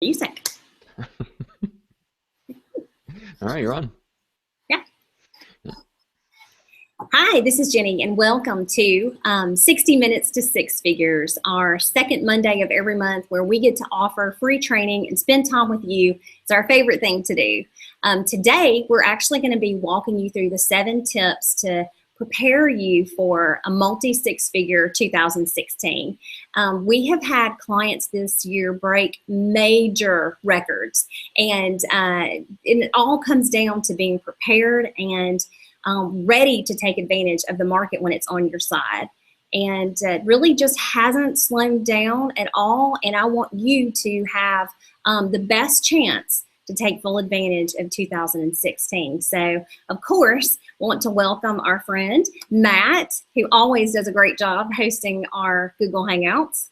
Music. All right, you're on. Yeah. Hi, this is Jenny, and welcome to 60 Minutes to Six Figures, our second Monday of every month where we get to offer free training and spend time with you. It's our favorite thing to do. Today, we're actually going to be walking you through the 7 tips to prepare you for a multi-6 figure 2016. We have had clients this year break major records, and it all comes down to being prepared and ready to take advantage of the market when it's on your side. And really just hasn't slowed down at all, and I want you to have the best chance to take full advantage of 2016. So, of course, want to welcome our friend Matt, who always does a great job hosting our Google Hangouts.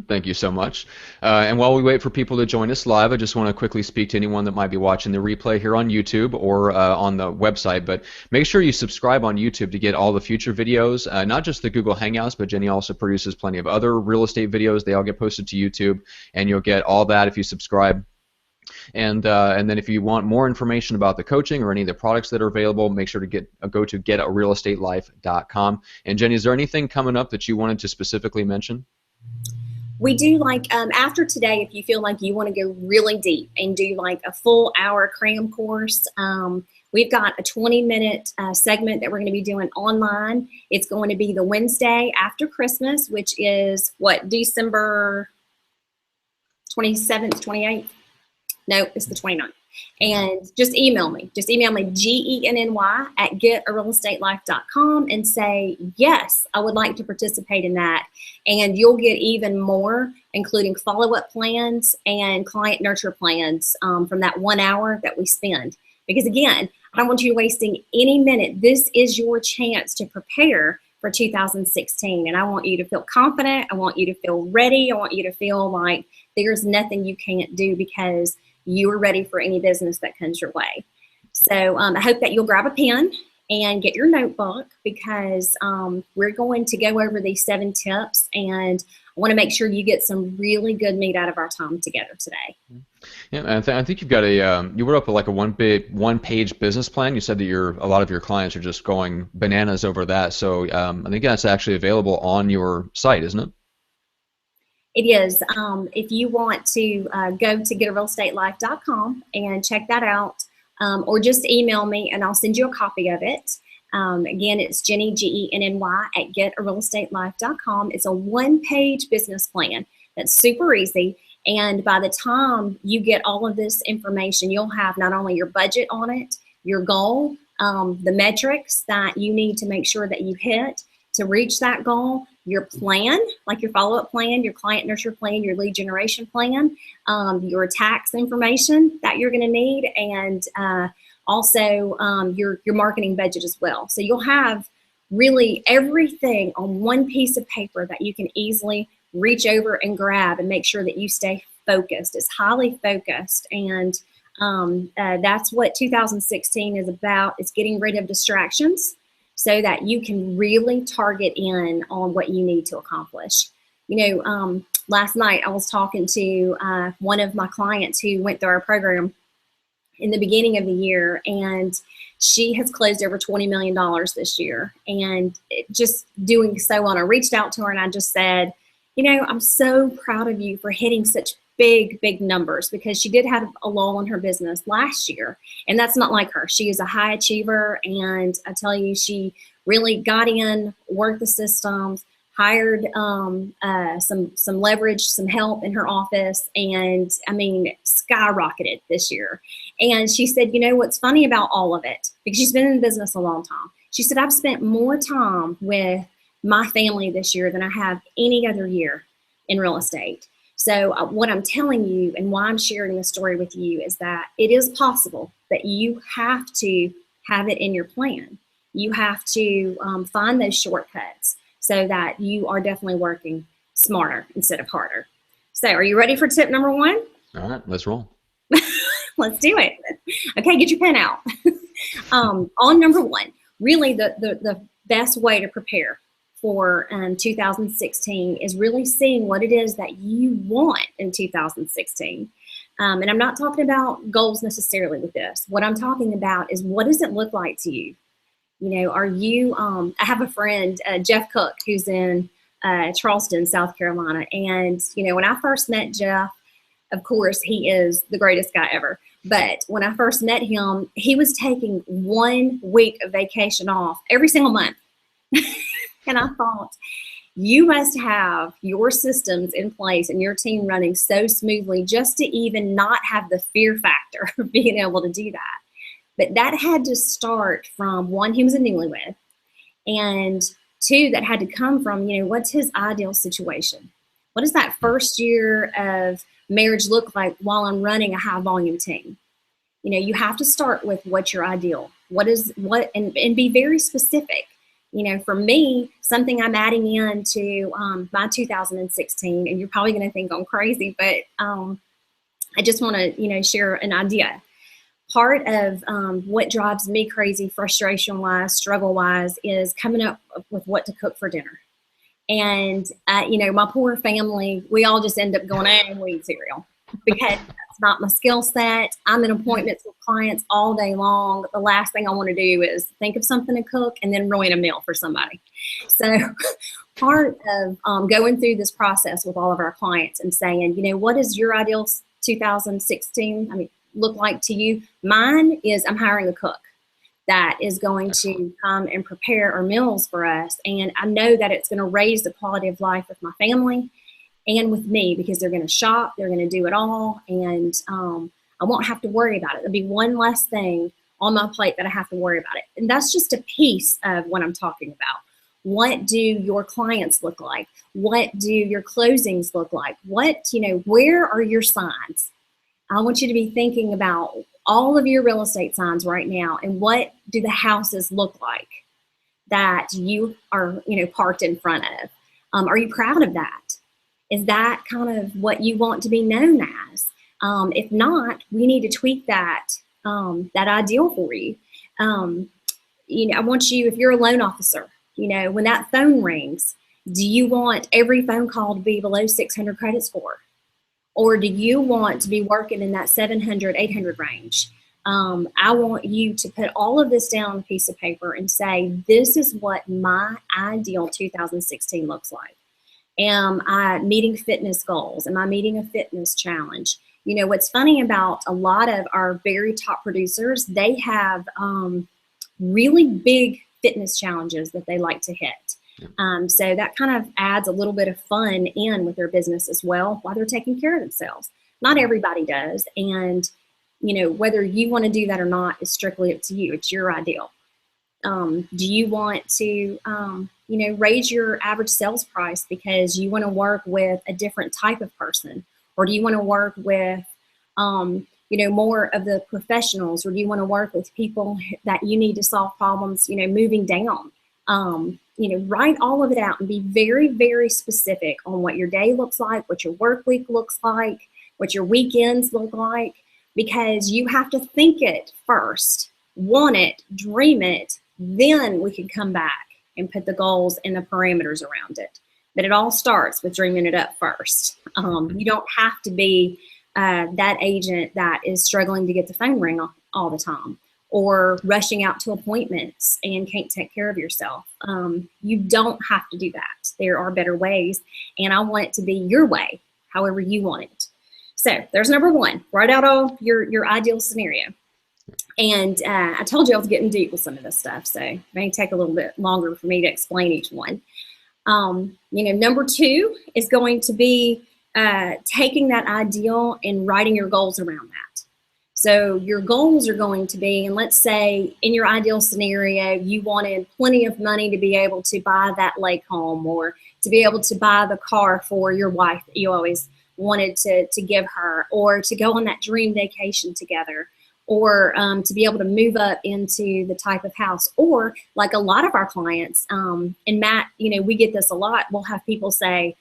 Thank you so much. And while we wait for people to join us live, I just want to quickly speak to anyone that might be watching the replay here on YouTube or on the website. But make sure you subscribe on YouTube to get all the future videos, not just the Google Hangouts, but Jenny also produces plenty of other real estate videos. They all get posted to YouTube, and you'll get all that if you subscribe. And then if you want more information about the coaching or any of the products that are available, make sure to go to getarealestatelife.com. And Jenny, is there anything coming up that you wanted to specifically mention? We do like, after today, if you feel like you want to go really deep and do like a full hour cram course, we've got a 20-minute segment that we're going to be doing online. It's going to be the Wednesday after Christmas, which is what, December 27th, 28th? No, it's the 29th. And just email me. Just email me, GENNY@getarealestatelife.com, and say, yes, I would like to participate in that. And you'll get even more, including follow-up plans and client nurture plans from that 1 hour that we spend. Because again, I don't want you wasting any minute. This is your chance to prepare for 2016. And I want you to feel confident. I want you to feel ready. I want you to feel like there's nothing you can't do because you are ready for any business that comes your way. So I hope that you'll grab a pen and get your notebook, because we're going to go over these 7 tips, and I want to make sure you get some really good meat out of our time together today. Yeah, I think you've got you wrote up like a one-page business plan. You said that a lot of your clients are just going bananas over that. So I think that's actually available on your site, isn't it? It is. If you want to go to getarealestatelife.com and check that out, or just email me and I'll send you a copy of it. Again, it's Jenny, GENNY, at getarealestatelife.com. It's a 1-page business plan that's super easy. And by the time you get all of this information, you'll have not only your budget on it, your goal, the metrics that you need to make sure that you hit to reach that goal, your plan, like your follow-up plan, your client nurture plan, your lead generation plan, your tax information that you're going to need, and also your marketing budget as well. So you'll have really everything on one piece of paper that you can easily reach over and grab and make sure that you stay focused. It's highly focused, and that's what 2016 is about. It's getting rid of distractions so that you can really target in on what you need to accomplish. You know, last night I was talking to one of my clients who went through our program in the beginning of the year, and she has closed over $20 million this year, and just doing so well. I reached out to her and I just said, you know, I'm so proud of you for hitting such big numbers, because she did have a lull in her business last year, and that's not like her. She is a high achiever, and I tell you, she really got in, worked the systems, hired some leverage, some help in her office, and I mean, skyrocketed this year. And she said, you know, what's funny about all of it, because she's been in business a long time, she said, I've spent more time with my family this year than I have any other year in real estate. So what I'm telling you and why I'm sharing this story with you is that it is possible, that you have to have it in your plan. You have to find those shortcuts so that you are definitely working smarter instead of harder. So are you ready for tip number 1? All right, let's roll. Let's do it. Okay, get your pen out. On number 1, really the best way to prepare for 2016 is really seeing what it is that you want in 2016. And I'm not talking about goals necessarily with this. What I'm talking about is, what does it look like to you? You know, are you, I have a friend, Jeff Cook, who's in Charleston, South Carolina. And, you know, when I first met Jeff, of course, he is the greatest guy ever. But when I first met him, he was taking 1 week of vacation off every single month. And I thought, you must have your systems in place and your team running so smoothly just to even not have the fear factor of being able to do that. But that had to start from, 1, he was a newlywed, and 2, that had to come from, you know, what's his ideal situation? What does that first year of marriage look like while I'm running a high volume team? You know, you have to start with what's your ideal. And be very specific. You know, for me, something I'm adding into my 2016, and you're probably going to think I'm crazy, but I just want to, you know, share an idea. Part of what drives me crazy, frustration-wise, struggle-wise, is coming up with what to cook for dinner. And, you know, my poor family, we all just end up going, we eat cereal, because that's not my skill set. I'm in appointments with clients all day long. The last thing I want to do is think of something to cook and then ruin a meal for somebody. So part of going through this process with all of our clients and saying, you know, what is your ideal 2016 look like to you? Mine is, I'm hiring a cook that is going to come and prepare our meals for us. And I know that it's going to raise the quality of life with my family and with me, because they're going to shop, they're going to do it all, and I won't have to worry about it. There'll be one less thing on my plate that I have to worry about it. And that's just a piece of what I'm talking about. What do your clients look like? What do your closings look like? What, you know, where are your signs? I want you to be thinking about all of your real estate signs right now, and what do the houses look like that you are, you know, parked in front of? Are you proud of that? Is that kind of what you want to be known as? If not, we need to tweak that that ideal for you. You know, I want you, if you're a loan officer, you know, when that phone rings, do you want every phone call to be below 600 credit score? Or do you want to be working in that 700, 800 range? I want you to put all of this down on a piece of paper and say, this is what my ideal 2016 looks like. Am I meeting fitness goals? Am I meeting a fitness challenge? You know, what's funny about a lot of our very top producers, they have really big fitness challenges that they like to hit. So that kind of adds a little bit of fun in with their business as well while they're taking care of themselves. Not everybody does. And, you know, whether you want to do that or not is strictly up to you. It's your ideal. Do you want to, you know, raise your average sales price because you want to work with a different type of person? Or do you want to work with, you know, more of the professionals? Or do you want to work with people that you need to solve problems, you know, moving down? You know, write all of it out and be very, very specific on what your day looks like, what your work week looks like, what your weekends look like, because you have to think it first, want it, dream it, then we can come back and put the goals and the parameters around it. But it all starts with dreaming it up first. You don't have to be that agent that is struggling to get the phone ring all the time, or rushing out to appointments and can't take care of yourself. You don't have to do that. There are better ways, and I want it to be your way, however you want it. So there's number 1. Write out all your ideal scenario. And I told you I was getting deep with some of this stuff, so it may take a little bit longer for me to explain each one. You know, number 2 is going to be taking that ideal and writing your goals around that. So your goals are going to be, and let's say in your ideal scenario, you wanted plenty of money to be able to buy that lake home, or to be able to buy the car for your wife that you always wanted to give her, or to go on that dream vacation together, or to be able to move up into the type of house. Or like a lot of our clients, and Matt, you know, we get this a lot. We'll have people say,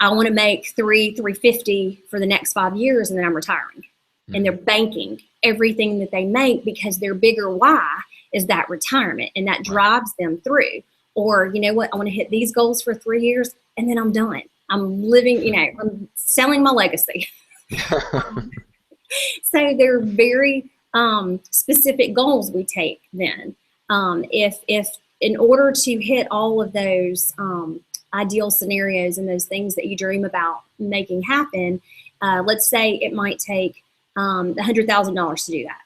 I want to make $350 for the next 5 years, and then I'm retiring. And they're banking everything that they make because their bigger why is that retirement, and that drives them through. Or, you know what, I want to hit these goals for 3 years and then I'm done. I'm living, you know, I'm selling my legacy. So they're very specific goals we take then. If in order to hit all of those ideal scenarios and those things that you dream about making happen, let's say it might take $100,000 to do that.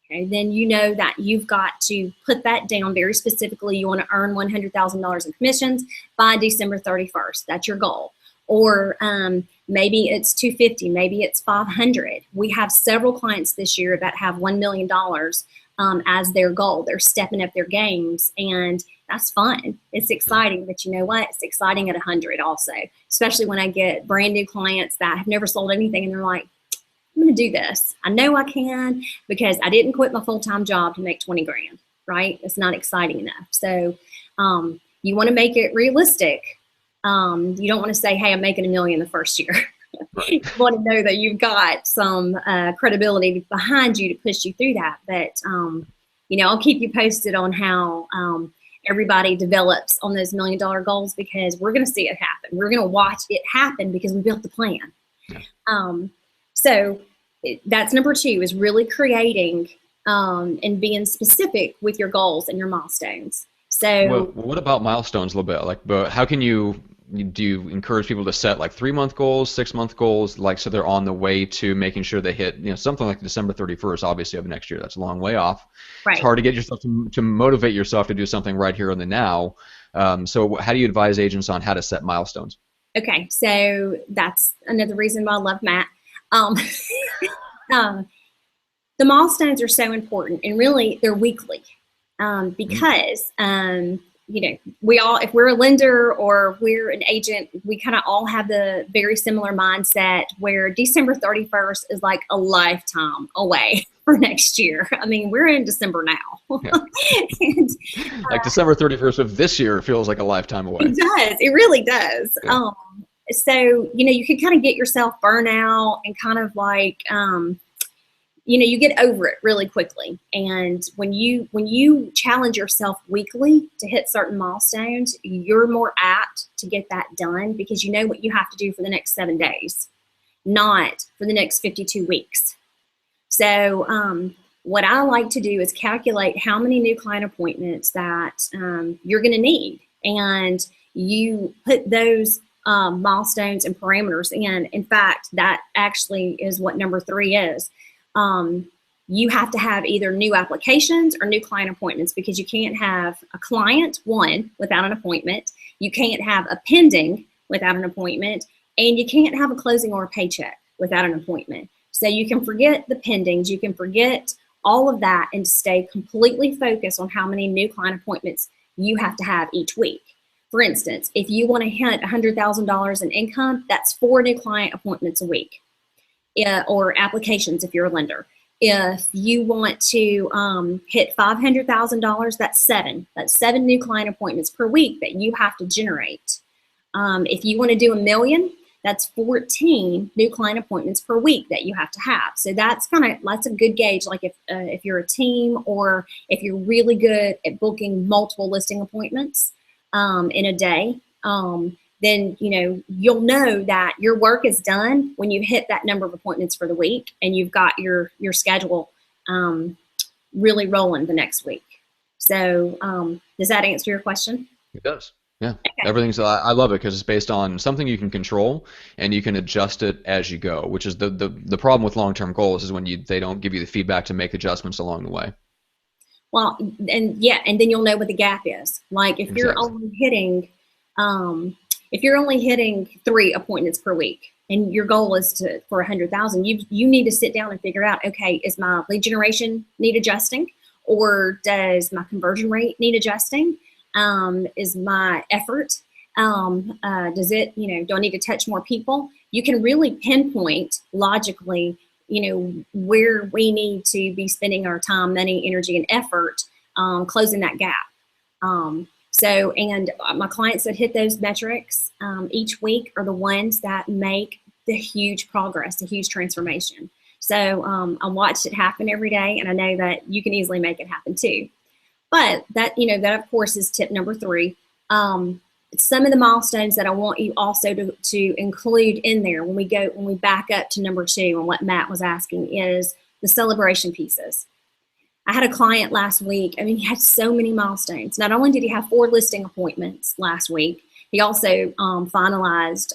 Okay, then you know that you've got to put that down very specifically. You want to earn $100,000 in commissions by December 31st. That's your goal. Or maybe it's 250, maybe it's 500. We have several clients this year that have $1 million as their goal. They're stepping up their games, and that's fun. It's exciting, but you know what? It's exciting at 100 also, especially when I get brand new clients that have never sold anything and they're like, I'm going to do this. I know I can because I didn't quit my full-time job to make 20 grand, right? It's not exciting enough. So you want to make it realistic. You don't want to say, hey, I'm making $1 million the first year. You want to know that you've got some credibility behind you to push you through that. But, you know, I'll keep you posted on how everybody develops on those $1 million goals, because we're going to see it happen. We're going to watch it happen because we built the plan. So that's number 2, is really creating and being specific with your goals and your milestones. So well, what about milestones a little bit? Like, but how can do you encourage people to set like 3-month goals, 6-month goals, like so they're on the way to making sure they hit, you know, something like December 31st, obviously of next year. That's a long way off. Right. It's hard to get yourself to motivate yourself to do something right here in the now. So how do you advise agents on how to set milestones? Okay, so that's another reason why I love Matt. The milestones are so important, and really they're weekly, because you know, we all, if we're a lender or we're an agent, we kind of all have the very similar mindset where December 31st is like a lifetime away for next year. I mean, we're in December now. Yeah. And, like December 31st of this year feels like a lifetime away. It does. It really does. Yeah. So, you know, you can kind of get yourself burnt out and kind of like, you know, you get over it really quickly. And when you challenge yourself weekly to hit certain milestones, you're more apt to get that done because you know what you have to do for the next 7 days, not for the next 52 weeks. So what I like to do is calculate how many new client appointments that you're going to need. And you put those milestones and parameters in. In fact, that actually is what number 3 is. You have to have either new applications or new client appointments, because you can't have a client, one, without an appointment. You can't have a pending without an appointment, and you can't have a closing or a paycheck without an appointment. So you can forget the pendings, you can forget all of that and stay completely focused on how many new client appointments you have to have each week. For instance, if you want to hit $100,000 in income, that's 4 new client appointments a week. Or applications if you're a lender. If you want to hit $500,000, that's 7. That's 7 new client appointments per week that you have to generate. If you want to do $1 million, that's 14 new client appointments per week that you have to have. So that's a good gauge. Like if you're a team, or if you're really good at booking multiple listing appointments in a day, then you'll know that your work is done when you hit that number of appointments for the week, and you've got your schedule really rolling the next week. So does that answer your question? It does. Yeah. Okay. Everything's, I love it because it's based on something you can control, and you can adjust it as you go, which is the problem with long-term goals is when they don't give you the feedback to make adjustments along the way. Well, and then you'll know what the gap is. Like if you're only hitting, if you're only hitting 3 appointments per week, and your goal is for 100,000, you need to sit down and figure out, okay, is my lead generation need adjusting, or does my conversion rate need adjusting? Is my effort, does it, do I need to touch more people? You can really pinpoint logically, where we need to be spending our time, money, energy, and effort, closing that gap. And my clients that hit those metrics each week are the ones that make the huge progress, the huge transformation. So I watched it happen every day, and I know that you can easily make it happen too. But that of course is tip number 3. some of the milestones that I want you also to include in there when we back up to number 2 and what Matt was asking is the celebration pieces. I had a client last week. I mean, he had so many milestones. Not only did he have 4 listing appointments last week, he also finalized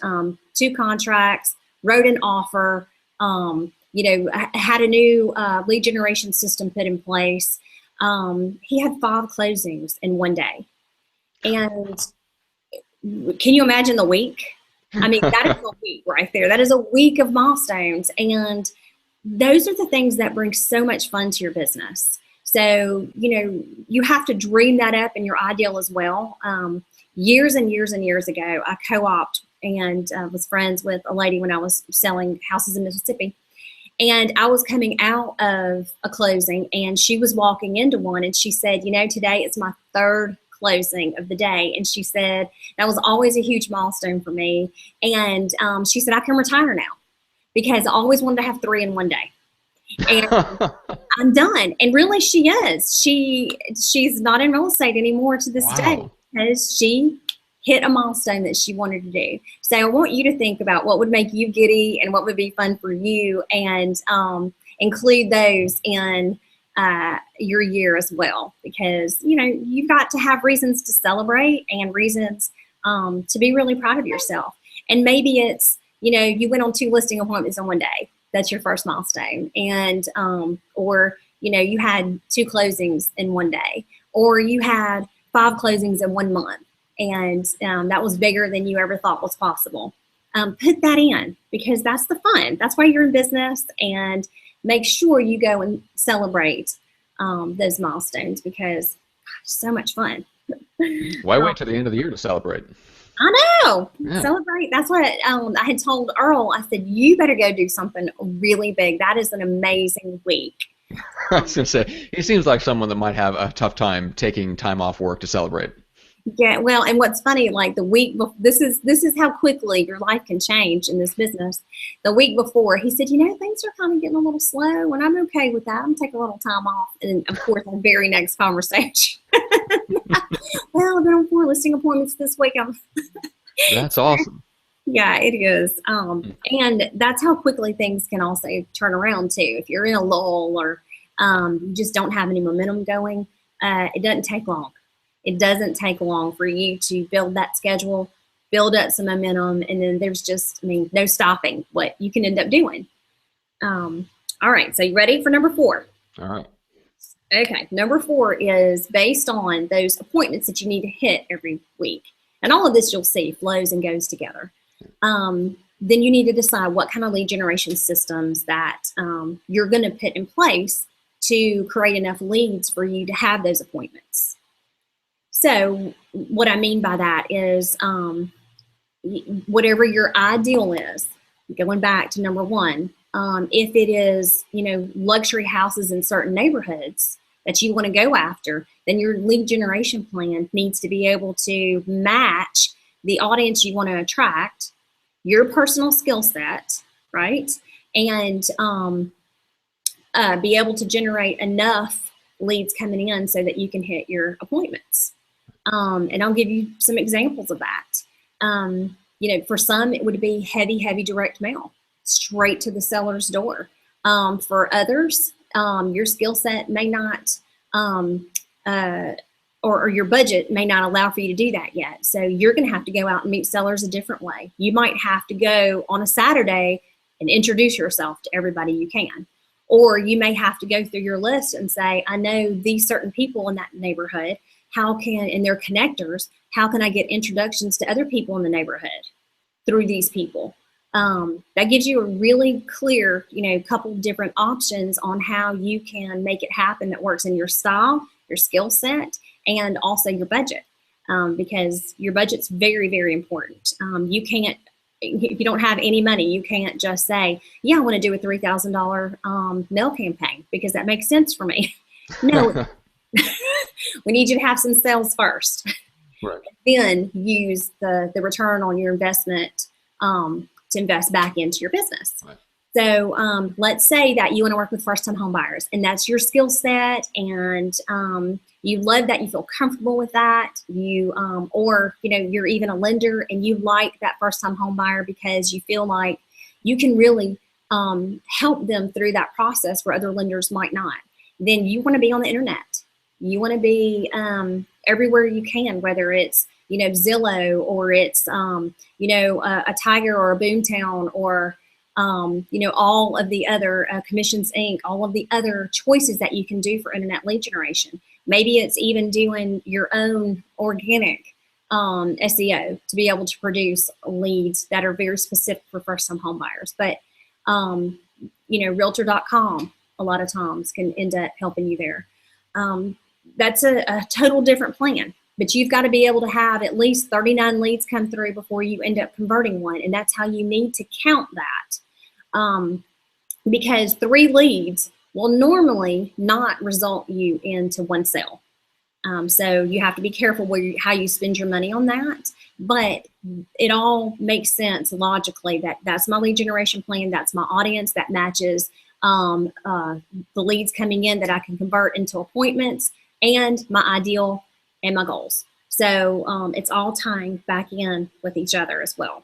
2 contracts, wrote an offer, had a new lead generation system put in place. He had 5 closings in one day. And can you imagine the week? I mean, that is a week right there. That is a week of milestones. And those are the things that bring so much fun to your business. So, you have to dream that up in your ideal as well. Years and years and years ago, I co-opted and was friends with a lady when I was selling houses in Mississippi. And I was coming out of a closing and she was walking into one and she said, today it's my 3rd closing of the day. And she said, that was always a huge milestone for me. And she said, I can retire now because I always wanted to have 3 in one day. And I'm done. And really she is. She's not in real estate anymore to this day because she hit a milestone that she wanted to do. So I want you to think about what would make you giddy and what would be fun for you and include those in your year as well, because you've got to have reasons to celebrate and reasons to be really proud of yourself. And maybe it's you went on 2 listing appointments in one day. That's your first milestone. And or you had 2 closings in one day, or you had 5 closings in 1 month, and that was bigger than you ever thought was possible. Put that in, because that's the fun. That's why you're in business, and make sure you go and celebrate those milestones, because gosh, so much fun. Why wait till the end of the year to celebrate? I know. Yeah. Celebrate. That's what I had told Earl. I said, you better go do something really big. That is an amazing week. I was going to say, he seems like someone that might have a tough time taking time off work to celebrate. Yeah, well, and what's funny, like the week before, this is how quickly your life can change in this business. The week before, he said, things are kind of getting a little slow, and I'm okay with that. I'm taking a little time off. And of course, the very next conversation, well, I've been on 4 listing appointments this week. That's awesome. Yeah, it is. And that's how quickly things can also turn around too. If you're in a lull or you just don't have any momentum going, it doesn't take long. It doesn't take long for you to build that schedule, build up some momentum, and then there's just, no stopping what you can end up doing. All right, so you ready for number 4? All right. Okay, number 4 is based on those appointments that you need to hit every week. And all of this you'll see flows and goes together. Then you need to decide what kind of lead generation systems that you're going to put in place to create enough leads for you to have those appointments. So what I mean by that is whatever your ideal is, going back to number 1, if it is, luxury houses in certain neighborhoods that you want to go after, then your lead generation plan needs to be able to match the audience you want to attract, your personal skill set, right? And be able to generate enough leads coming in so that you can hit your appointments. And I'll give you some examples of that. For some, it would be heavy direct mail, straight to the seller's door. For others, your skill set may not, or your budget may not allow for you to do that yet. So you're going to have to go out and meet sellers a different way. You might have to go on a Saturday and introduce yourself to everybody you can. Or you may have to go through your list and say, I know these certain people in that neighborhood. And they're connectors, how can I get introductions to other people in the neighborhood through these people? That gives you a really clear, couple different options on how you can make it happen that works in your style, your skill set, and also your budget, because your budget's very, very important. You can't, if you don't have any money, you can't just say, yeah, I want to do a $3,000 mail campaign because that makes sense for me. No. We need you to have some sales first. Right. Then use the return on your investment to invest back into your business. Right. So let's say that you want to work with first-time home buyers, and that's your skill set, and you love that, you feel comfortable with that, or you're even a lender and you like that first-time home buyer because you feel like you can really help them through that process where other lenders might not. Then you want to be on the internet. You want to be everywhere you can, whether it's Zillow, or it's a Tiger or a Boomtown, or all of the other Commissions Inc., all of the other choices that you can do for internet lead generation. Maybe it's even doing your own organic SEO to be able to produce leads that are very specific for first-time home buyers. But Realtor.com a lot of times can end up helping you there. That's a total different plan. But you've got to be able to have at least 39 leads come through before you end up converting one. And that's how you need to count that. Because 3 leads will normally not result you into 1 sale. So you have to be careful how you spend your money on that. But it all makes sense logically that that's my lead generation plan. That's my audience that matches the leads coming in that I can convert into appointments, and my ideal and my goals. So it's all tying back in with each other as well.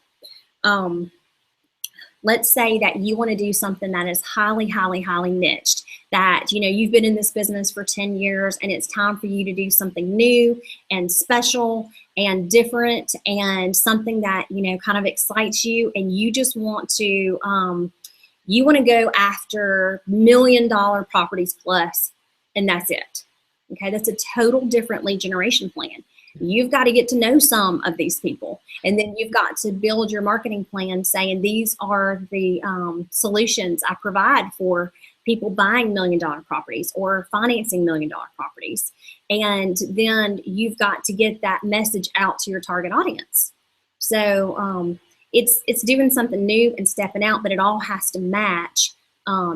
Let's say that you want to do something that is highly, highly, highly niched, that you've been in this business for 10 years and it's time for you to do something new and special and different, and something that kind of excites you, and you just want to go after $1 million properties plus, and that's it. Okay, that's a total different lead generation plan. You've got to get to know some of these people, and then you've got to build your marketing plan saying these are the solutions I provide for people buying $1 million properties or financing $1 million properties. And then you've got to get that message out to your target audience. So it's doing something new and stepping out, but it all has to match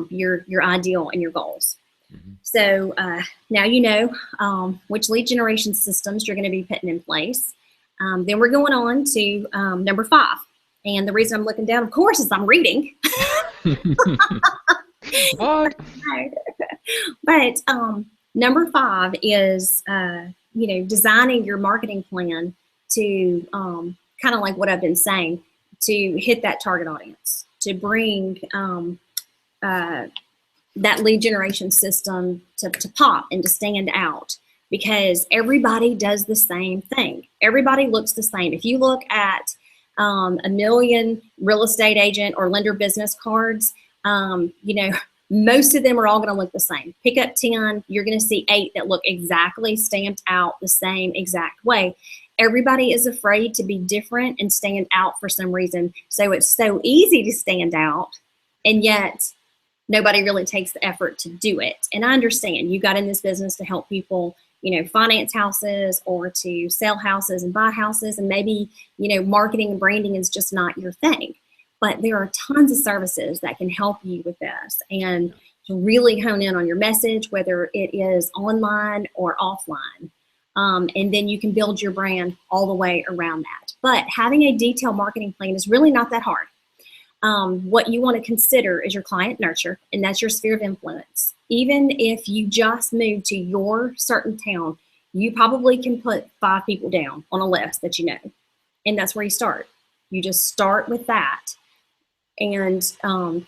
your ideal and your goals. Mm-hmm. So now you know which lead generation systems you're going to be putting in place. Then we're going on to number 5. And the reason I'm looking down, of course, is I'm reading. What? But number 5 is, designing your marketing plan to kind of like what I've been saying, to hit that target audience, to bring that lead generation system to pop and to stand out, because everybody does the same thing. Everybody looks the same. If you look at 1 million real estate agent or lender business cards, most of them are all going to look the same. Pick up 10, you're going to see 8 that look exactly stamped out the same exact way. Everybody is afraid to be different and stand out for some reason. So it's so easy to stand out, and yet nobody really takes the effort to do it. And I understand you got in this business to help people, finance houses or to sell houses and buy houses. And maybe, marketing and branding is just not your thing. But there are tons of services that can help you with this and to really hone in on your message, whether it is online or offline. And then you can build your brand all the way around that. But having a detailed marketing plan is really not that hard. What you want to consider is your client nurture, and that's your sphere of influence. Even if you just moved to your certain town, you probably can put 5 people down on a list that you know. And that's where you start. You just start with that. And,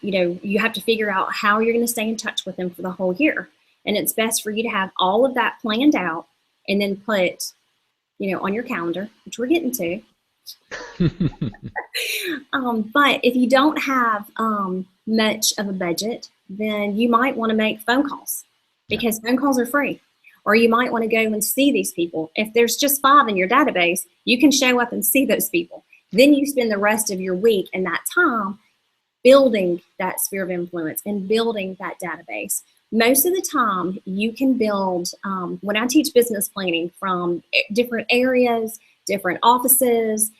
you have to figure out how you're going to stay in touch with them for the whole year. And it's best for you to have all of that planned out and then put, on your calendar, which we're getting to. But if you don't have much of a budget, then you might want to make phone calls, because phone calls are free. Or you might want to go and see these people. If there's just 5 in your database, you can show up and see those people. Then you spend the rest of your week and that time building that sphere of influence and building that database. Most of the time you can build, when I teach business planning, from different areas, different offices,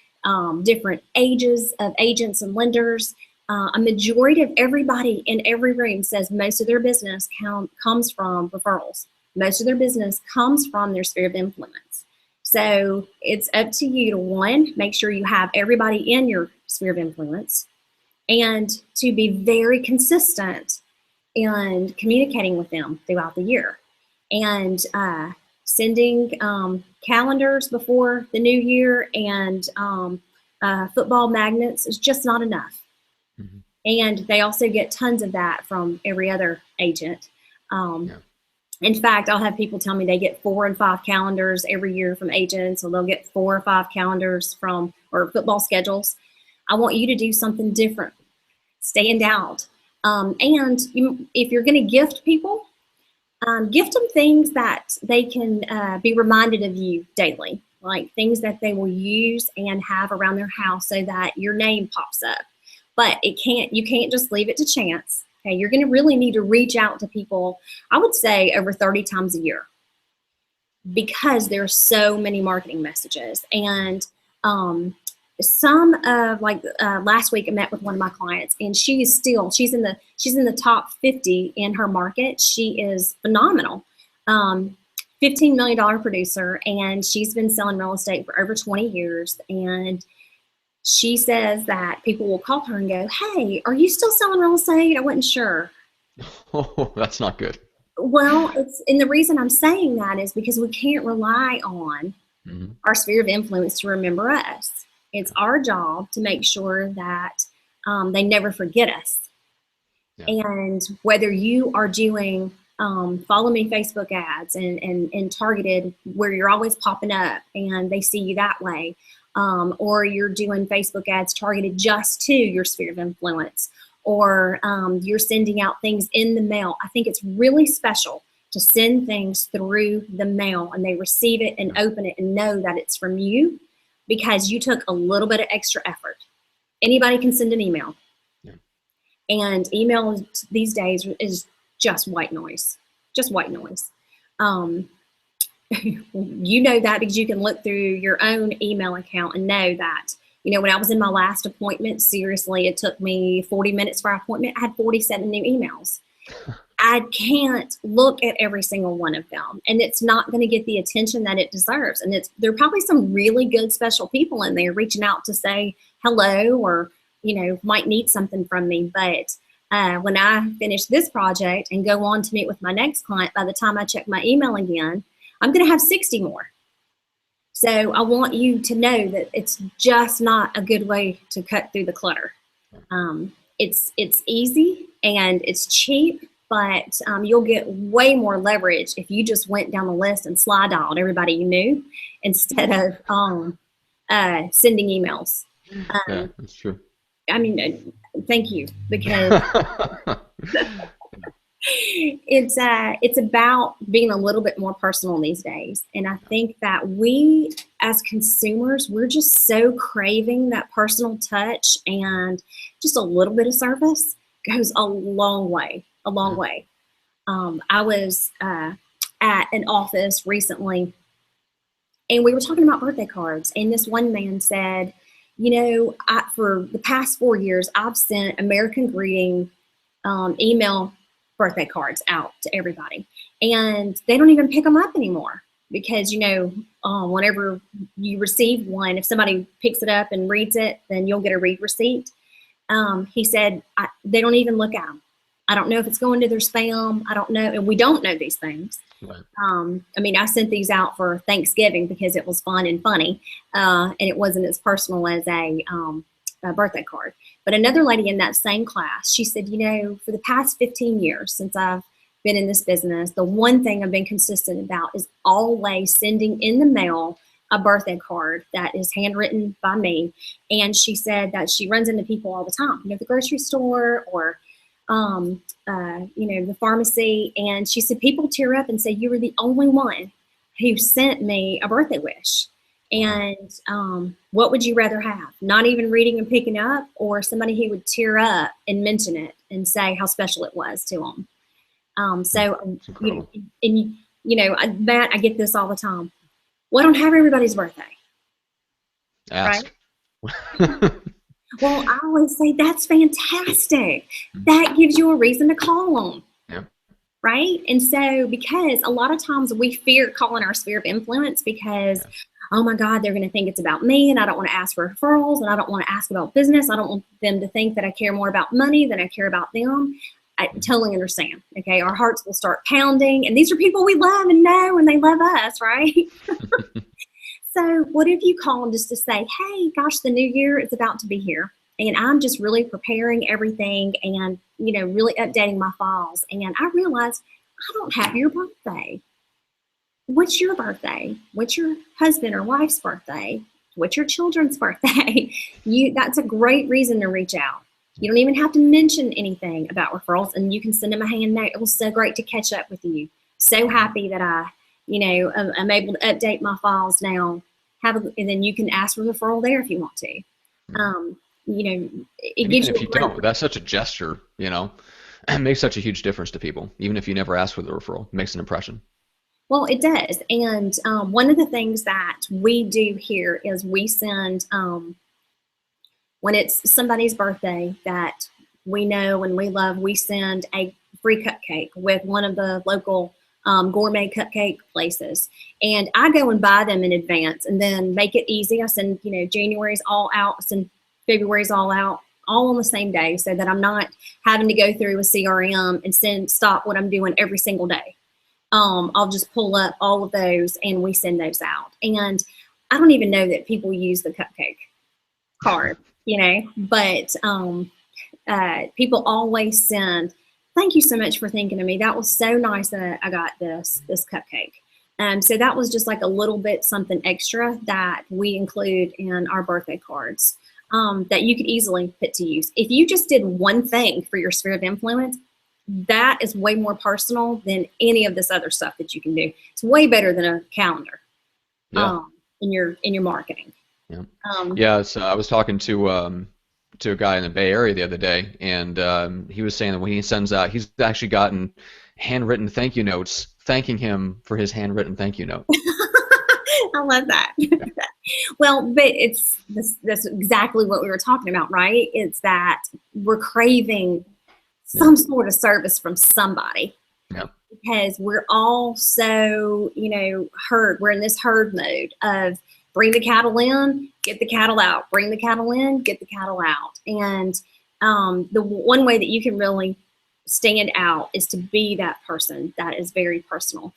different ages of agents and lenders, a majority of everybody in every room says most of their business comes from referrals. Most of their business comes from their sphere of influence. So it's up to you to, 1, make sure you have everybody in your sphere of influence. and to be very consistent in communicating with them throughout the year. And sending calendars before the new year and football magnets is just not enough. Mm-hmm. And they also get tons of that from every other agent. In fact, I'll have people tell me they get 4 and 5 calendars every year from agents, or they'll get 4 or 5 calendars or football schedules. I want you to do something different, stand out. If you're going to gift people, gift them things that they can be reminded of you daily, like things that they will use and have around their house so that your name pops up. But you can't just leave it to chance. Okay, you're going to really need to reach out to people, I would say, over 30 times a year, because there's so many marketing messages. And some of last week I met with one of my clients, and she's in the top 50 in her market. She is phenomenal. $15 million producer, and she's been selling real estate for over 20 years. And she says that people will call her and go, "Hey, are you still selling real estate? I wasn't sure." Oh, that's not good. Well, and the reason I'm saying that is because we can't rely on our sphere of influence to remember us. It's our job to make sure that they never forget us. Yeah. And whether you are doing follow me Facebook ads and targeted where you're always popping up and they see you that way, or you're doing Facebook ads targeted just to your sphere of influence, or you're sending out things in the mail. I think it's really special to send things through the mail and they receive it and open it and know that it's from you, because you took a little bit of extra effort. Anybody can send an email. Yeah. And email these days is just white noise, You know that because you can look through your own email account and know that, when I was in my last appointment, seriously, it took me 40 minutes for our appointment. I had 47 new emails. I can't look at every single one of them, and it's not going to get the attention that it deserves. And there are probably some really good special people in there reaching out to say hello, or, might need something from me. But when I finish this project and go on to meet with my next client, by the time I check my email again, I'm going to have 60 more. So I want you to know that it's just not a good way to cut through the clutter. It's easy and it's cheap, but you'll get way more leverage if you just went down the list and slide dialed everybody you knew instead of sending emails. Yeah, that's true. I mean, thank you, because it's about being a little bit more personal these days. And I think that we as consumers, we're just so craving that personal touch, and just a little bit of service goes a long way. I was at an office recently, and we were talking about birthday cards, and this one man said, for the past 4 years, I've sent American Greeting email birthday cards out to everybody, and they don't even pick them up anymore, because whenever you receive one, if somebody picks it up and reads it, then you'll get a read receipt. He said they don't even look at them. I don't know if it's going to their spam. I don't know, and we don't know these things. Right. I sent these out for Thanksgiving because it was fun and funny, and it wasn't as personal as a birthday card. But another lady in that same class, she said, for the past 15 years since I've been in this business, the one thing I've been consistent about is always sending in the mail a birthday card that is handwritten by me. And she said that she runs into people all the time, the grocery store or the pharmacy. And she said people tear up and say, "You were the only one who sent me a birthday wish." And what would you rather have? Not even reading and picking up, or somebody who would tear up and mention it and say how special it was to them? Matt, I get this all the time. Well, I don't have everybody's birthday. Ask. Right? Well, I always say that's fantastic. That gives you a reason to call them. Yeah. Right? And so, because a lot of times we fear calling our sphere of influence because, oh my God, they're going to think it's about me, and I don't want to ask for referrals, and I don't want to ask about business. I don't want them to think that I care more about money than I care about them. I totally understand. Okay. Our hearts will start pounding, and these are people we love and know, and they love us, right? So what if you call them just to say, hey, gosh, the new year is about to be here, and I'm just really preparing everything and, really updating my files. And I realized I don't have your birthday. What's your birthday? What's your husband or wife's birthday? What's your children's birthday? That's a great reason to reach out. You don't even have to mention anything about referrals, and you can send them a hand note. It was so great to catch up with you. So happy that I'm able to update my files now. And then you can ask for a referral there if you want to. It gives you. Even if you don't, that's such a gesture. It makes such a huge difference to people. Even if you never ask for the referral, it makes an impression. Well, it does. And one of the things that we do here is we send, when it's somebody's birthday that we know and we love, we send a free cupcake with one of the local gourmet cupcake places. And I go and buy them in advance and then make it easy. I send, January's all out, I send February's all out, all on the same day, so that I'm not having to go through a CRM and stop what I'm doing every single day. I'll just pull up all of those and we send those out. And I don't even know that people use the cupcake card, but people always send, thank you so much for thinking of me. That was so nice that I got this cupcake. So that was just like a little bit something extra that we include in our birthday cards that you could easily put to use. If you just did one thing for your sphere of influence, that is way more personal than any of this other stuff that you can do. It's way better than a calendar in your marketing. Yeah. So I was talking to a guy in the Bay Area the other day, and he was saying that when he sends out, he's actually gotten handwritten thank you notes thanking him for his handwritten thank you note. I love that. Well, but that's exactly what we were talking about, right? It's that we're craving some sort of service from somebody. Yeah. Because we're all so, herd. We're in this herd mode of bring the cattle in, get the cattle out, bring the cattle in, get the cattle out. And the one way that you can really stand out is to be that person that is very personal.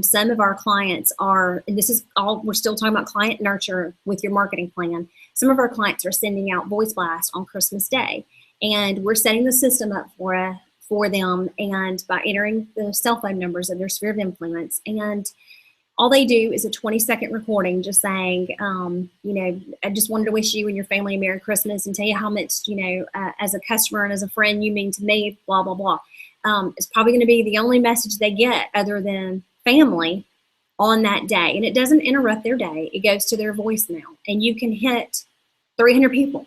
Some of our clients are, and this is all, we're still talking about client nurture with your marketing plan. Some of our clients are sending out voice blasts on Christmas Day. And we're setting the system up for them, and by entering the cell phone numbers of their sphere of influence. And all they do is a 20-second recording just saying, I just wanted to wish you and your family a Merry Christmas and tell you how much, as a customer and as a friend you mean to me, blah, blah, blah. It's probably going to be the only message they get other than family on that day. And it doesn't interrupt their day. It goes to their voicemail. And you can hit 300 people.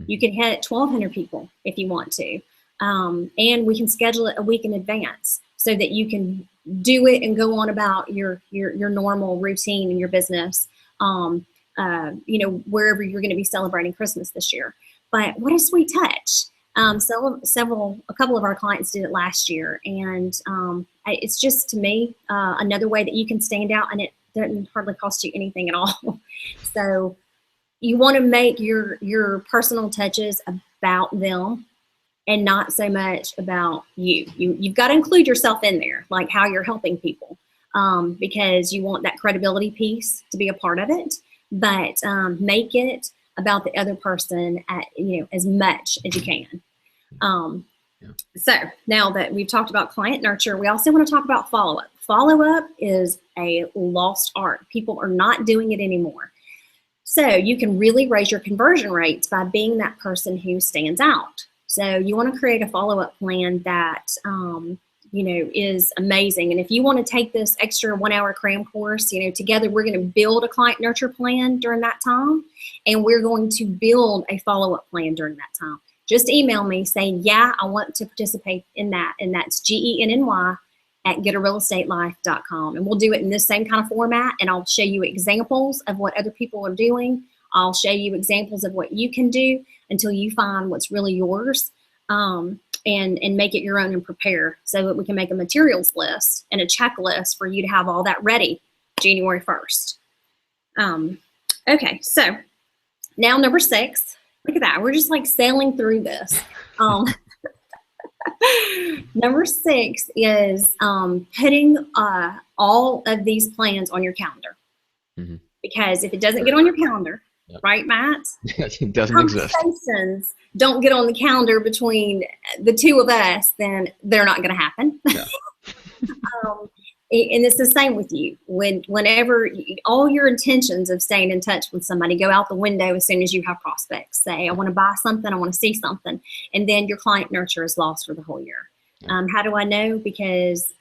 You can hit 1,200 people if you want to. And we can schedule it a week in advance so that you can do it and go on about your normal routine in your business, wherever you're going to be celebrating Christmas this year. But what a sweet touch. A couple of our clients did it last year. And it's just, to me, another way that you can stand out, and it doesn't hardly cost you anything at all. So you want to make your personal touches about them and not so much about you. You've got to include yourself in there, like how you're helping people, because you want that credibility piece to be a part of it. But make it about the other person as much as you can. So now that we've talked about client nurture, we also want to talk about follow-up. Follow-up is a lost art. People are not doing it anymore. So you can really raise your conversion rates by being that person who stands out. So you want to create a follow-up plan that, is amazing. And if you want to take this extra 1-hour cram course, together we're going to build a client nurture plan during that time. And we're going to build a follow-up plan during that time. Just email me saying, yeah, I want to participate in that. And that's GENNY@GetARealEstateLife.com. And we'll do it in this same kind of format. And I'll show you examples of what other people are doing. I'll show you examples of what you can do until you find what's really yours, and make it your own and prepare so that we can make a materials list and a checklist for you to have all that ready January 1st. Okay, so now number 6. Look at that. We're just like sailing through this. Number 6 is putting all of these plans on your calendar. Mm-hmm. Because if it doesn't get on your calendar, yep. Right, Matt? It doesn't exist. Conversations don't get on the calendar between the two of us, then they're not going to happen. Yeah. And it's the same with you. Whenever all your intentions of staying in touch with somebody go out the window as soon as you have prospects. Say, I want to buy something, I want to see something, and then your client nurture is lost for the whole year. Yeah. How do I know? Because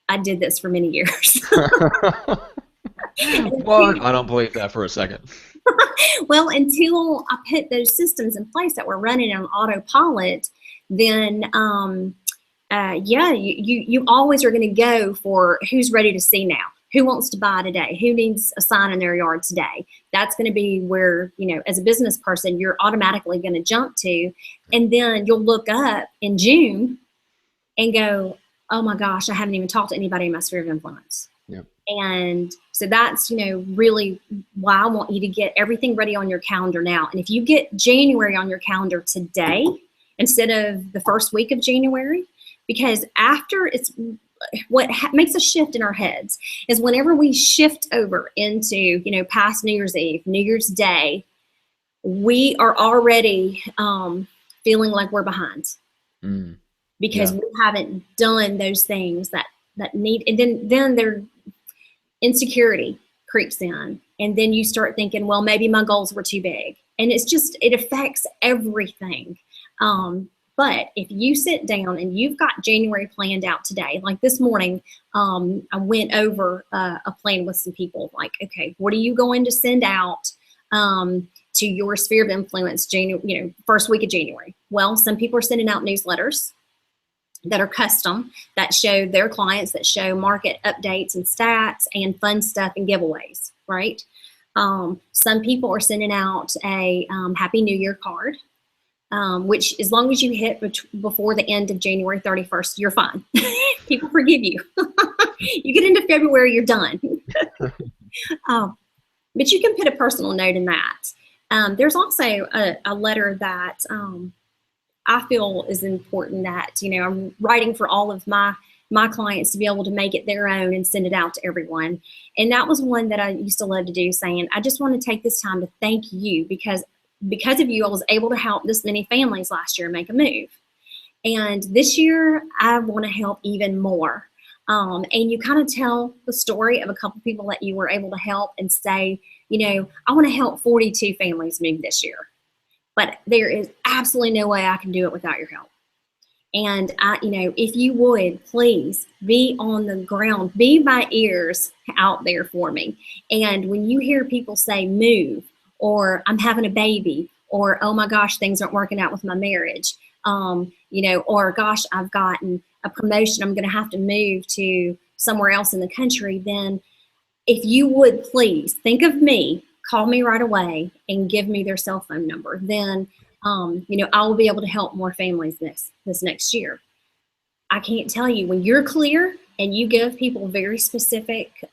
I did this for many years. Well, I don't believe that for a second. Well, until I put those systems in place that were running on autopilot, then yeah, you always are going to go for who's ready to see now, who wants to buy today, who needs a sign in their yard today. That's going to be where, you know, as a business person, you're automatically going to jump to, and then you'll look up in June and go, oh my gosh, I haven't even talked to anybody in my sphere of influence. Yeah. And so that's, you know, really why I want you to get everything ready on your calendar now. And if you get January on your calendar today instead of the first week of January, because after it's what makes a shift in our heads is whenever we shift over into, you know, past New Year's Eve, New Year's Day, we are already feeling like we're behind because we haven't done those things that need, and then their insecurity creeps in, and then you start thinking, well, maybe my goals were too big, and it affects everything. But if you sit down and you've got January planned out today, like this morning, I went over a plan with some people, like, okay, what are you going to send out to your sphere of influence, first week of January? Well, some people are sending out newsletters that are custom, that show their clients, that show market updates and stats and fun stuff and giveaways, right? Some people are sending out a Happy New Year card. Which as long as you hit before the end of January 31st, you're fine. People forgive you. You get into February, you're done. But you can put a personal note in that. There's also a letter that I feel is important that, you know, I'm writing for all of my clients to be able to make it their own and send it out to everyone. And that was one that I used to love to do, saying, I just want to take this time to thank you because of you, I was able to help this many families last year make a move. And this year, I want to help even more. And you kind of tell the story of a couple people that you were able to help and say, you know, I want to help 42 families move this year. But there is absolutely no way I can do it without your help. And if you would, please be on the ground, be my ears out there for me. And when you hear people say move, or I'm having a baby, or, oh my gosh, things aren't working out with my marriage, or gosh, I've gotten a promotion, I'm going to have to move to somewhere else in the country, then if you would please think of me, call me right away and give me their cell phone number, then, I will be able to help more families this next year. I can't tell you, when you're clear and you give people very specific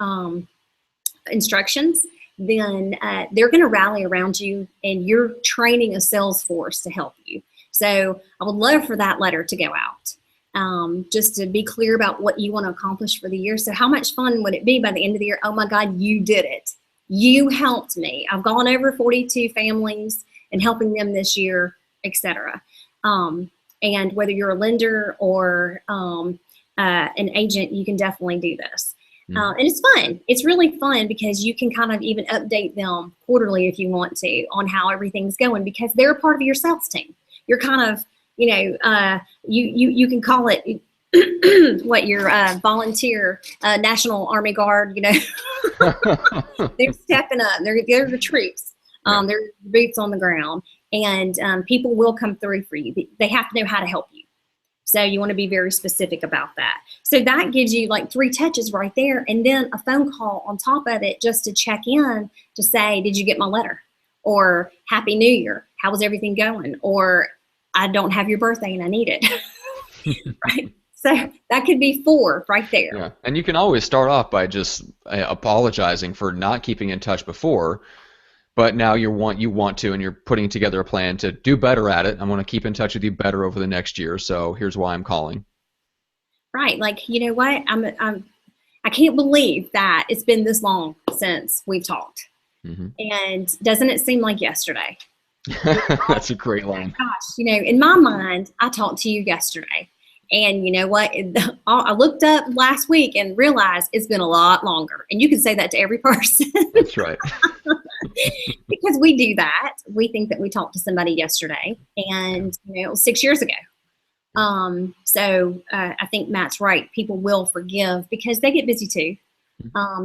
instructions, then they're going to rally around you, and you're training a sales force to help you. So I would love for that letter to go out, just to be clear about what you want to accomplish for the year. So how much fun would it be by the end of the year? Oh my God, you did it. You helped me. I've gone over 42 families and helping them this year, etc. And whether you're a lender or an agent, you can definitely do this. And it's fun. It's really fun because you can kind of even update them quarterly if you want to on how everything's going, because they're a part of your sales team. You're kind of, you can call it what your volunteer National Army Guard, they're stepping up. They're the troops. They're boots on the ground, and people will come through for you. They have to know how to help you. So you want to be very specific about that. So that gives you like 3 touches right there, and then a phone call on top of it just to check in to say, did you get my letter? Or Happy New Year. How was everything going? Or I don't have your birthday and I need it. Right? So that could be 4 right there. Yeah, and you can always start off by just apologizing for not keeping in touch before, but now you want to, and you're putting together a plan to do better at it. I want to keep in touch with you better over the next year, so here's why I'm calling. Right. Like, you know what? I can't believe that it's been this long since we've talked. Mm-hmm. And doesn't it seem like yesterday? That's a great line. Gosh, you know, in my mind, I talked to you yesterday. And you know what? I looked up last week and realized it's been a lot longer. And you can say that to every person. That's right. Because we do that. We think that we talked to somebody yesterday, and you know, it was 6 years ago. So I think Matt's right. People will forgive because they get busy too.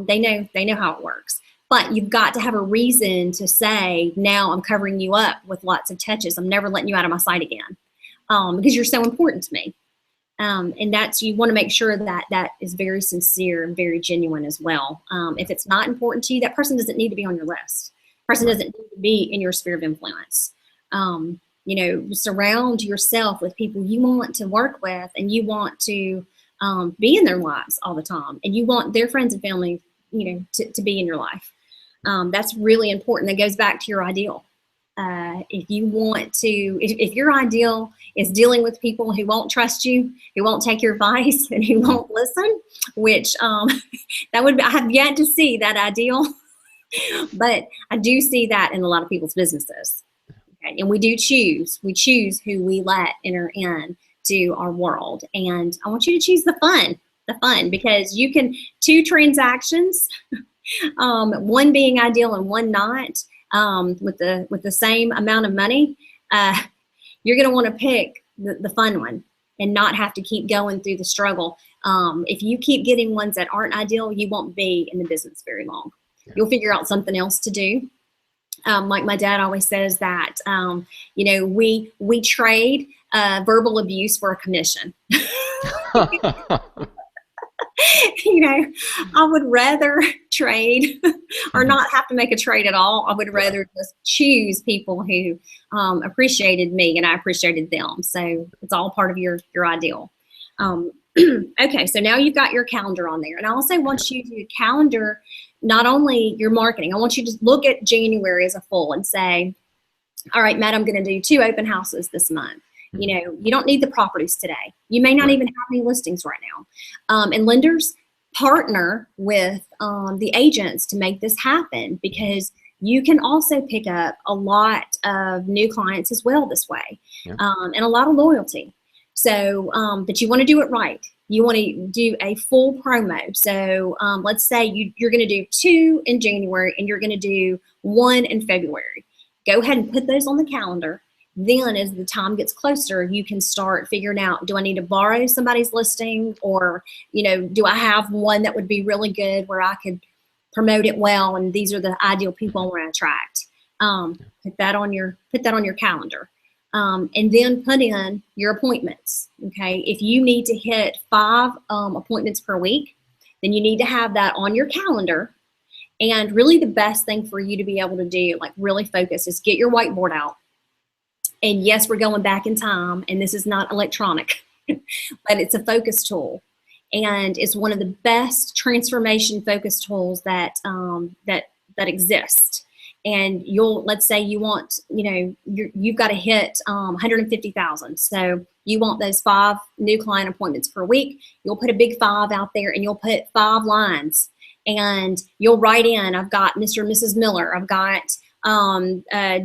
They know how it works. But you've got to have a reason to say, now I'm covering you up with lots of touches. I'm never letting you out of my sight again, because you're so important to me. And that's, you want to make sure that that is very sincere and very genuine as well. If it's not important to you, that person doesn't need to be on your list. Person doesn't need to be in your sphere of influence. You know, surround yourself with people you want to work with, and you want to be in their lives all the time, and you want their friends and family, you know, to be in your life. That's really important. That goes back to your ideal. If you want to, if your ideal is dealing with people who won't trust you, who won't take your advice, and who won't listen, which that would be, I have yet to see that ideal, but I do see that in a lot of people's businesses. Okay? And we choose who we let enter in to our world. And I want you to choose the fun, because you can, 2 transactions, one being ideal and one not, with the same amount of money, you're going to want to pick the fun one and not have to keep going through the struggle. If you keep getting ones that aren't ideal, you won't be in the business very long. You'll figure out something else to do. Like my dad always says that, you know, we trade verbal abuse for a commission. You know, I would rather trade or not have to make a trade at all. I would rather just choose people who appreciated me and I appreciated them. So it's all part of your ideal. Okay, so now you've got your calendar on there. And I also want you to calendar not only your marketing. I want you to look at January as a full and say, all right, Matt, I'm going to do 2 open houses this month. You know, you don't need the properties today. You may not even have any listings right now. And lenders, partner with the agents to make this happen, because you can also pick up a lot of new clients as well this way, and a lot of loyalty. So, but you want to do it right. You want to do a full promo. So let's say you're going to do 2 in January and you're going to do 1 in February. Go ahead and put those on the calendar. Then as the time gets closer, you can start figuring out, do I need to borrow somebody's listing, or, you know, do I have one that would be really good where I could promote it well, and these are the ideal people I want to attract. Put that on your calendar. And then put in your appointments. Okay, if you need to hit 5 appointments per week, then you need to have that on your calendar. And really the best thing for you to be able to do, like really focus, is get your whiteboard out. And yes, we're going back in time, and this is not electronic, but it's a focus tool. And it's one of the best transformation focus tools that exist. And let's say you want, you know, you've got to hit 150,000. So you want those 5 new client appointments per week. You'll put a big 5 out there, and you'll put 5 lines, and you'll write in, I've got Mr. and Mrs. Miller. I've got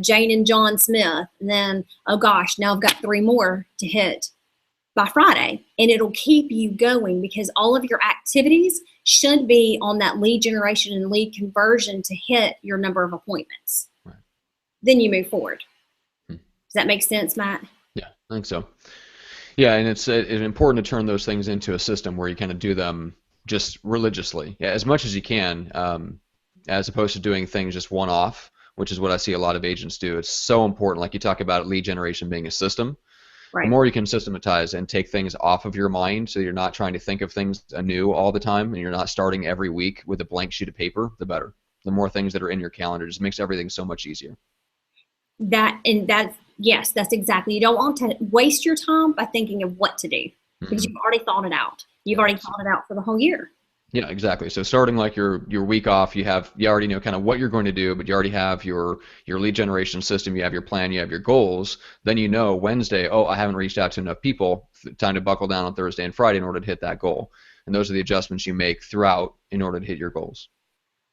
Jane and John Smith. And then, oh gosh, now I've got 3 more to hit by Friday. And it'll keep you going, because all of your activities should be on that lead generation and lead conversion to hit your number of appointments. Right. Then you move forward. Does that make sense, Matt? Yeah, I think so. Yeah, and it's important to turn those things into a system where you kind of do them just religiously, as much as you can, as opposed to doing things just one-off, which is what I see a lot of agents do. It's so important, like you talk about lead generation being a system. Right. The more you can systematize and take things off of your mind, so you're not trying to think of things anew all the time, and you're not starting every week with a blank sheet of paper, the better. The more things that are in your calendar just makes everything so much easier. Yes, that's exactly. You don't want to waste your time by thinking of what to do. because you've already thought it out. You've already thought it out for the whole year. Yeah, exactly. So starting like your week off, you already know kind of what you're going to do, but you already have your lead generation system, you have your plan, you have your goals. Then you know Wednesday, oh, I haven't reached out to enough people. Time to buckle down on Thursday and Friday in order to hit that goal. And those are the adjustments you make throughout in order to hit your goals.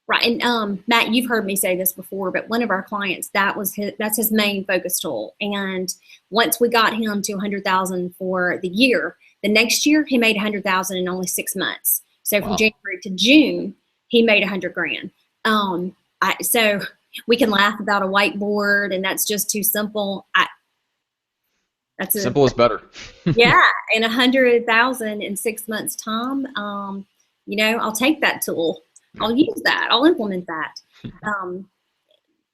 Right. And Matt, you've heard me say this before, but one of our clients, that's his main focus tool. And once we got him to 100,000 for the year, the next year he made 100,000 in only 6 months. So from January to June, he made 100 grand. So we can laugh about a whiteboard, and that's just too simple. Simple is better. Yeah, and 100,000 in 6 months' time. I'll take that tool. I'll use that. I'll implement that.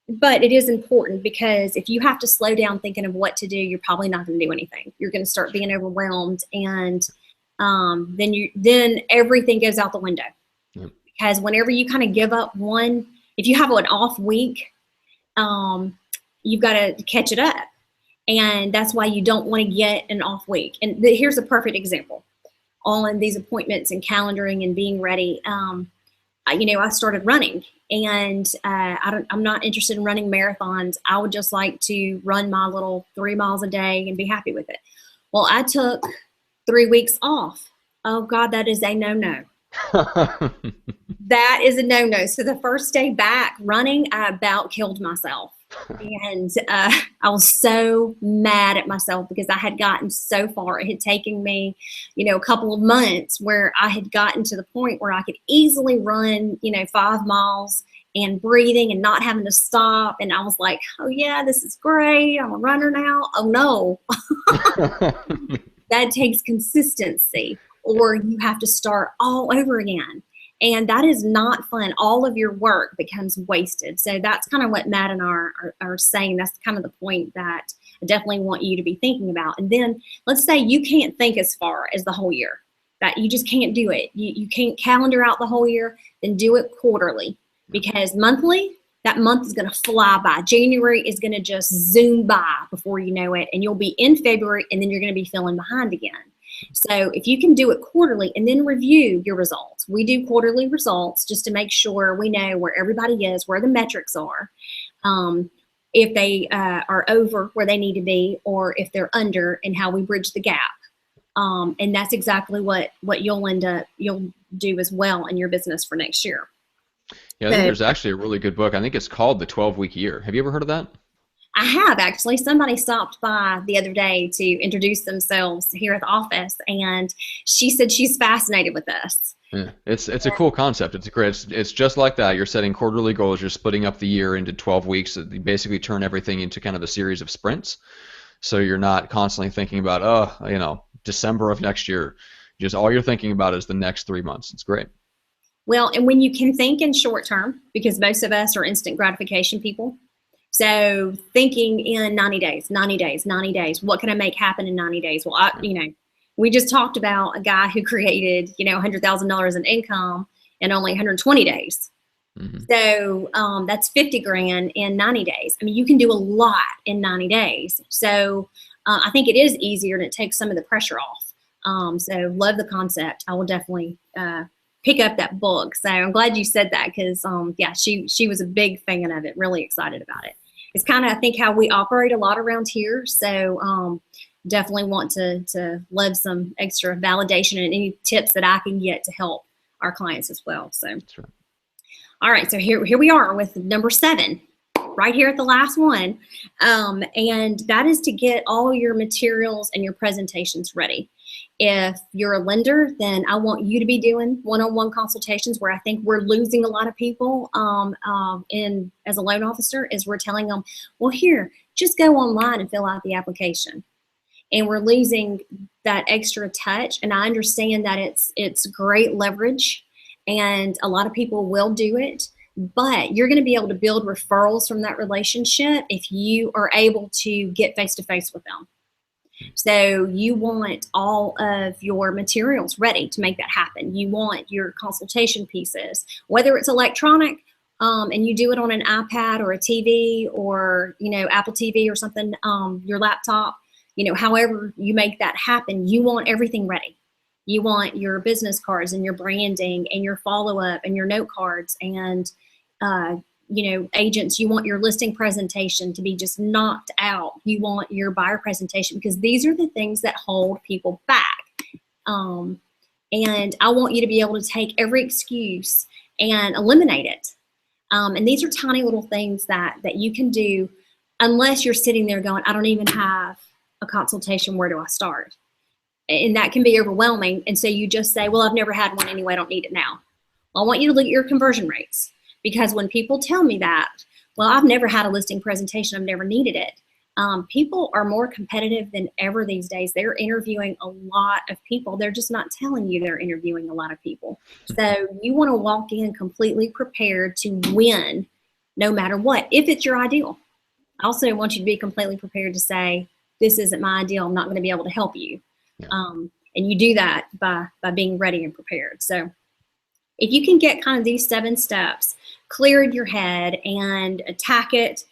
But it is important, because if you have to slow down thinking of what to do, you're probably not going to do anything. You're going to start being overwhelmed, and then everything goes out the window. Yep. Because whenever you kind of give up if you have an off week, you've got to catch it up. And that's why you don't want to get an off week. And here's a perfect example. All in these appointments and calendaring and being ready. I started running, and I'm not interested in running marathons. I would just like to run my little 3 miles a day and be happy with it. Well, I took 3 weeks off. Oh God, that is a no-no. That is a no-no. So the first day back running, I about killed myself. And I was so mad at myself, because I had gotten so far. It had taken me, a couple of months where I had gotten to the point where I could easily run, 5 miles and breathing and not having to stop. And I was like, oh yeah, this is great. I'm a runner now. Oh no. That takes consistency, or you have to start all over again. And that is not fun. All of your work becomes wasted. So that's kind of what Matt and I are saying. That's kind of the point that I definitely want you to be thinking about. And then let's say you can't think as far as the whole year, that you just can't do it. You can't calendar out the whole year, then do it quarterly, because monthly, that month is going to fly by. January is going to just zoom by before you know it. And you'll be in February, and then you're going to be feeling behind again. So if you can do it quarterly and then review your results. We do quarterly results just to make sure we know where everybody is, where the metrics are, if they are over where they need to be, or if they're under, and how we bridge the gap. And that's exactly what you'll do as well in your business for next year. Yeah, I think there's actually a really good book. I think it's called The 12-Week Year. Have you ever heard of that? I have, actually. Somebody stopped by the other day to introduce themselves here at the office, and she said she's fascinated with this. Yeah, it's a cool concept. It's great. It's just like that. You're setting quarterly goals. You're splitting up the year into 12 weeks. You basically turn everything into kind of a series of sprints. So you're not constantly thinking about, December of next year. Just all you're thinking about is the next 3 months. It's great. Well, and when you can think in short term, because most of us are instant gratification people. So thinking in 90 days, 90 days, 90 days, what can I make happen in 90 days? Well, we just talked about a guy who created, $100,000 in income in only 120 days. Mm-hmm. So that's 50 grand in 90 days. I mean, you can do a lot in 90 days. So I think it is easier, and it takes some of the pressure off. So love the concept. I will definitely pick up that book. So I'm glad you said that, because she was a big fan of it, really excited about it. It's kind of, I think, how we operate a lot around here. So definitely want to love some extra validation and any tips that I can get to help our clients as well. So that's right. All right, so here we are with number 7, right here at the last one. And that is to get all your materials and your presentations ready. If you're a lender, then I want you to be doing one-on-one consultations, where I think we're losing a lot of people as a loan officer, is we're telling them, well, here, just go online and fill out the application. And we're losing that extra touch. And I understand that it's great leverage, and a lot of people will do it, but you're going to be able to build referrals from that relationship if you are able to get face-to-face with them. So you want all of your materials ready to make that happen. You want your consultation pieces, whether it's electronic and you do it on an iPad or a TV or, Apple TV or something, your laptop. however you make that happen, you want everything ready. You want your business cards and your branding and your follow-up and your note cards and, agents, you want your listing presentation to be just knocked out. You want your buyer presentation, because these are the things that hold people back. And I want you to be able to take every excuse and eliminate it. And these are tiny little things that you can do, unless you're sitting there going, I don't even have a consultation. Where do I start? And that can be overwhelming. And so you just say, well, I've never had one anyway. I don't need it now. Well, I want you to look at your conversion rates, because when people tell me that, well, I've never had a listing presentation, I've never needed it. People are more competitive than ever these days. They're interviewing a lot of people. They're just not telling you they're interviewing a lot of people. So you want to walk in completely prepared to win no matter what, if it's your ideal. I also want you to be completely prepared to say, this isn't my ideal. I'm not going to be able to help you. Yeah. And you do that by being ready and prepared. So if you can get kind of these 7 steps clear in your head and attack it,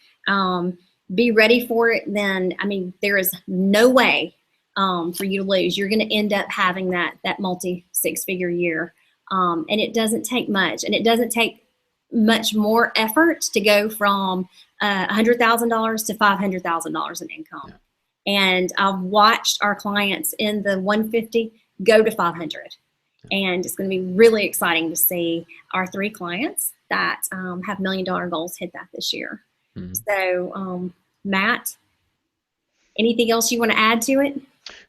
be ready for it, then, I mean, there is no way for you to lose. You're going to end up having that multi-6-figure year. And it doesn't take much. And it doesn't take much more effort to go from $100,000 to $500,000 in income. Yeah. And I've watched our clients in the 150 go to 500. And it's going to be really exciting to see our 3 clients that have $1 million goals hit that this year. Mm-hmm. So, Matt, anything else you want to add to it?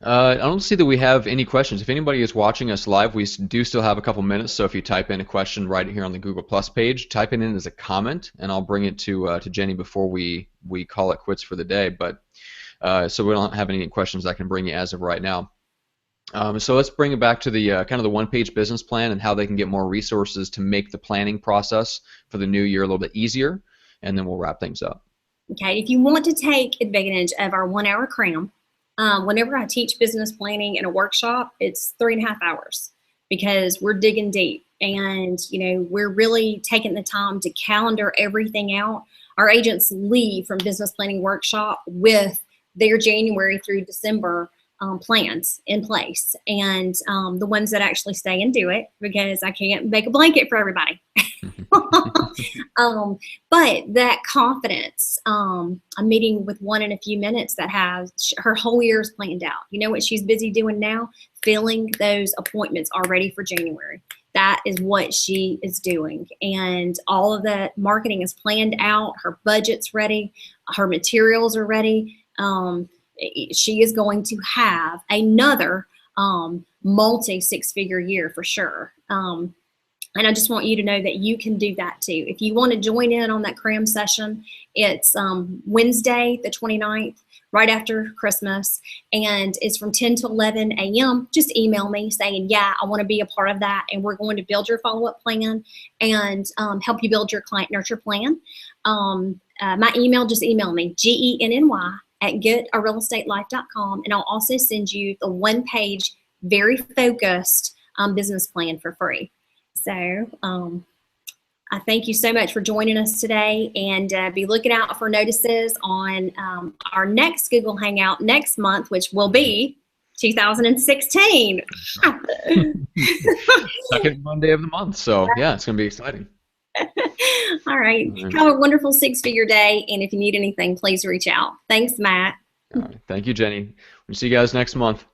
I don't see that we have any questions. If anybody is watching us live, we do still have a couple minutes. So if you type in a question right here on the Google Plus page, type it in as a comment, and I'll bring it to Jenny before we call it quits for the day. But so we don't have any questions I can bring you as of right now. So let's bring it back to the kind of the one-page business plan and how they can get more resources to make the planning process for the new year a little bit easier, and then we'll wrap things up. Okay, if you want to take advantage of our 1-hour cram, whenever I teach business planning in a workshop, it's 3.5 hours, because we're digging deep and, we're really taking the time to calendar everything out. Our agents leave from business planning workshop with their January through December plans in place, and the ones that actually stay and do it, because I can't make a blanket for everybody. But that confidence, I'm meeting with one in a few minutes that has her whole year's planned out. You know what she's busy doing now? Filling those appointments already for January. That is what she is doing. And all of the marketing is planned out. Her budget's ready. Her materials are ready. She is going to have another multi-6-figure year for sure. And I just want you to know that you can do that too. If you want to join in on that cram session, it's Wednesday the 29th, right after Christmas, and it's from 10 to 11 a.m. Just email me saying, yeah, I want to be a part of that, and we're going to build your follow-up plan and help you build your client nurture plan. My email, just email me, GENNY@getarealestatelife.com, and I'll also send you the 1-page, very focused business plan for free. So I thank you so much for joining us today, and be looking out for notices on our next Google Hangout next month, which will be 2016. Second Monday of the month. So yeah, it's going to be exciting. All right. Have a wonderful 6-figure day, and if you need anything, please reach out. Thanks, Matt. All right. Thank you, Jenny. We'll see you guys next month.